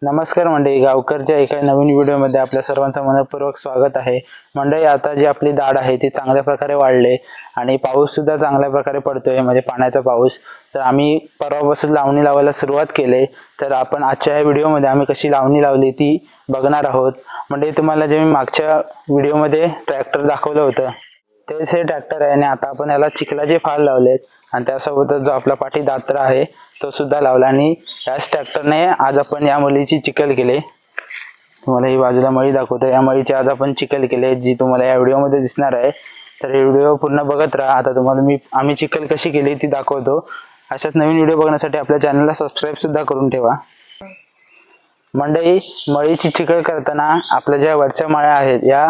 नमस्कार मंडळी, गावकरच्या एका नवीन व्हिडिओमध्ये आपल्या सर्वांचं मनपूर्वक स्वागत आहे. मंडळी, आता जी आपली दाढ आहे ती चांगल्या प्रकारे वाढले आणि पाऊस सुद्धा चांगल्या प्रकारे पडतोय, म्हणजे पाण्याचा पाऊस. तर आम्ही परवापासून लावणी लावायला सुरुवात केली. तर आपण आजच्या व्हिडिओमध्ये आम्ही कशी लावणी लावली ती बघणार आहोत. मंडळी, तुम्हाला जे मी मागच्या व्हिडिओमध्ये ट्रॅक्टर दाखवलं होतं तेच हे ट्रॅक्टर आहे आणि आता आपण याला चिखलाचे फाल लावलेत आणि त्यासोबतच जो आपला पाठी दात्रा आहे तो सुद्धा लावला आणि याच ट्रॅक्टरने आज आपण या मळीची चिखल केले. तुम्हाला ही बाजूला मळी दाखवतो. या मळीची आज आपण चिखल केले, जी तुम्हाला या व्हिडिओमध्ये दिसणार आहे. तर हे व्हिडिओ पूर्ण बघत राहा. आता तुम्हाला आम्ही चिखल कशी केली ती दाखवतो. अशाच नवीन व्हिडिओ बघण्यासाठी आपल्या चॅनलला सबस्क्राईब सुद्धा करून ठेवा. मंडळी, मळीची चिखल करताना आपल्या ज्या वरच्या मळ्या आहेत या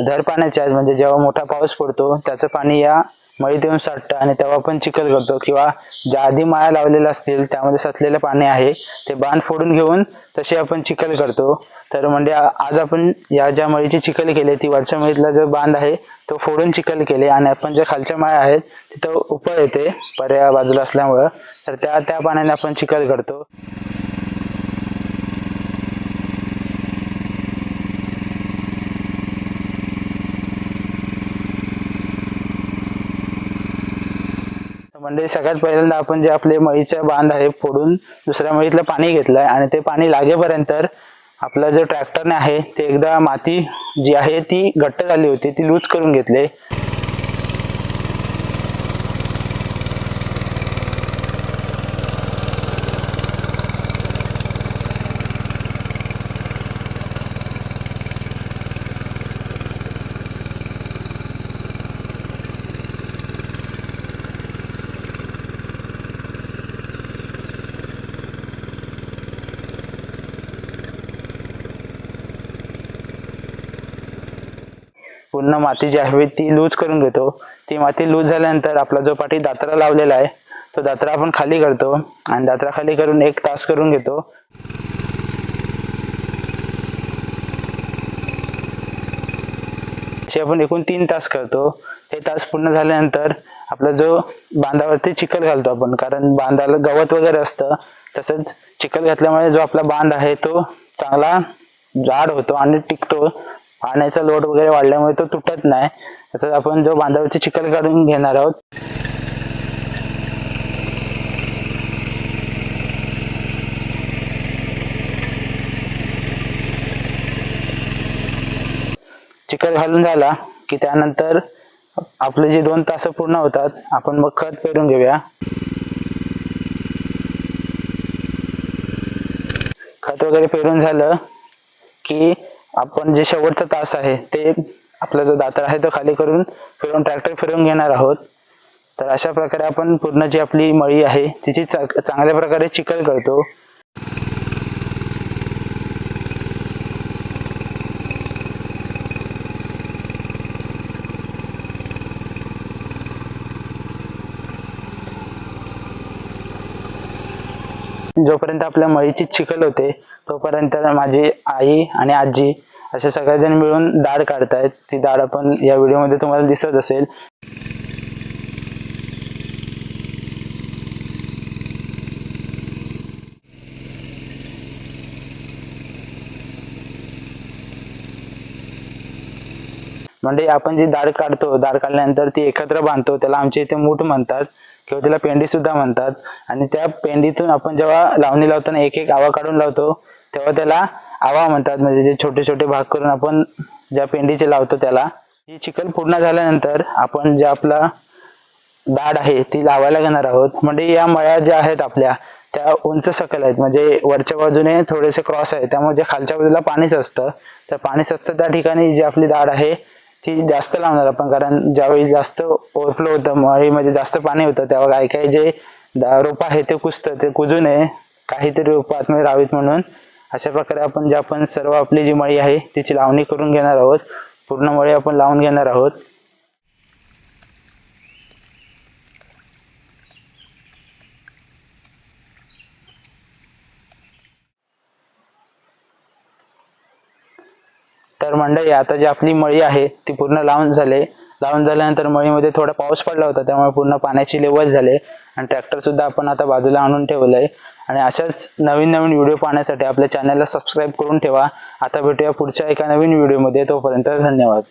धर पाण्याच्या आहेत, म्हणजे जेव्हा मोठा पाऊस पडतो त्याचं पाणी या मळीत येऊन साठतं आणि तेव्हा आपण चिखल करतो. किंवा ज्या आधी मळ्या लावलेल्या असतील त्यामध्ये साचलेलं पाणी आहे ते बांध फोडून घेऊन तशी आपण चिखल करतो. तर म्हणजे आज आपण या ज्या मळीची चिखल केली ती वरच्या मळीतला जो बांध आहे तो फोडून चिखल केले आणि आपण ज्या खालच्या मळ्या आहेत तिथं उपळ येते पर्याय बाजूला असल्यामुळं, तर त्या पाण्याने आपण चिखल करतो. म्हणजे सगळ्यात पहिल्यांदा आपण जे आपले मळीचा बांध आहे फोडून दुसऱ्या मळीतलं पाणी घेतलंय आणि ते पाणी लागेपर्यंत आपला जो ट्रॅक्टरने आहे ते एकदा माती जी आहे ती घट्ट झाली होती ती लूज करून घेतले. पूर्ण माती जी आहे ती लूज करून घेतो. ती माती लूज झाल्यानंतर आपला जो पाठी दात्रा लावलेला आहे तो दात्रा आपण खाली करतो आणि दात्रा खाली करून 1 तास करून घेतो. असे आपण एकूण 3 तास करतो. ते तास पूर्ण झाल्यानंतर आपला जो बांधावरती चिखल घालतो आपण, कारण बांधाला गवत वगैरे असतं. तसंच चिखल घातल्यामुळे जो आपला बांध आहे तो चांगला जाड होतो आणि टिकतो. पाण्याचा लोड वगैरे वाढल्यामुळे तो तुटत नाही. तसंच आपण जो बांधावरची चिखल काढून घेणार आहोत. चिखल घालून झाला की त्यानंतर आपले जे 2 तास पूर्ण होतात आपण मग खत पेरून घेऊया. खत वगैरे पेरून झालं की आपण जे शेवटचा तास आहे ते आपला जो दाता आहे तो खाली करून ट्रॅक्टर फिरवून घेणार आहोत. तर अशा प्रकारे आपण पूर्ण जी आपली मळी आहे तिची चांगल्या प्रकारे चिखल करतो. जोपर्यंत आपल्या मळीची चिखल होते तोपर्यंत माझी आई आणि आजी असे सगळेजण मिळून दाढ काढतायत. ती दाढ आपण या व्हिडिओमध्ये तुम्हाला दिसत असेल. म्हणजे आपण जी दाढ काढतो, दाढ काढल्यानंतर ती एकत्र बांधतो, त्याला आमच्या इथे मूठ म्हणतात किंवा त्याला पेंडी सुद्धा म्हणतात. आणि त्या पेंडीतून आपण जेव्हा लावणी लावताना एक एक आवा काढून लावतो तेव्हा त्याला आवा म्हणतात. म्हणजे जे छोटे छोटे भाग करून आपण ज्या पेंडीचे लावतो त्याला. ही चिखल पूर्ण झाल्यानंतर आपण जे आपला दाढ आहे ती लावायला घेणार आहोत. म्हणजे या मळ्या ज्या आहेत आपल्या त्या उंच सकल आहेत, म्हणजे वरच्या बाजूने थोडेसे क्रॉस आहे, त्यामुळे जे खालच्या बाजूला पाणीच असतं. तर पाणीच असतं त्या ठिकाणी जी आपली दाढ आहे ती जास्त लावणार आपण, कारण ज्यावेळी जास्त ओव्हरफ्लो होतं मळीमध्ये जास्त पाणी होतं तेव्हा काही काही जे रोप आहे ते कुजतं, ते कुजू नये, काहीतरी रोप आतमध्ये राहावीत म्हणून अशा प्रकारे आपण सर्व आपली जी मळी आहे तिची लावणी करून घेणार आहोत. पूर्ण मळी आपण लावून घेणार आहोत. तर मंडळी, आता जी आपली मळी आहे ती पूर्ण लावून झाले लावून झाल्यानंतर मळीमध्ये थोडा पाऊस पडला होता, त्यामुळे पूर्ण पाण्याची लेवल झाले आणि ट्रॅक्टर सुद्धा आपण आता बाजूला आणून ठेवलंय. आणि अशाच नवीन नवीन व्हिडिओ पाहण्यासाठी आपल्या चॅनलला सबस्क्राईब करून ठेवा. आता भेटूया पुढच्या एका नवीन व्हिडिओमध्ये, तोपर्यंत धन्यवाद.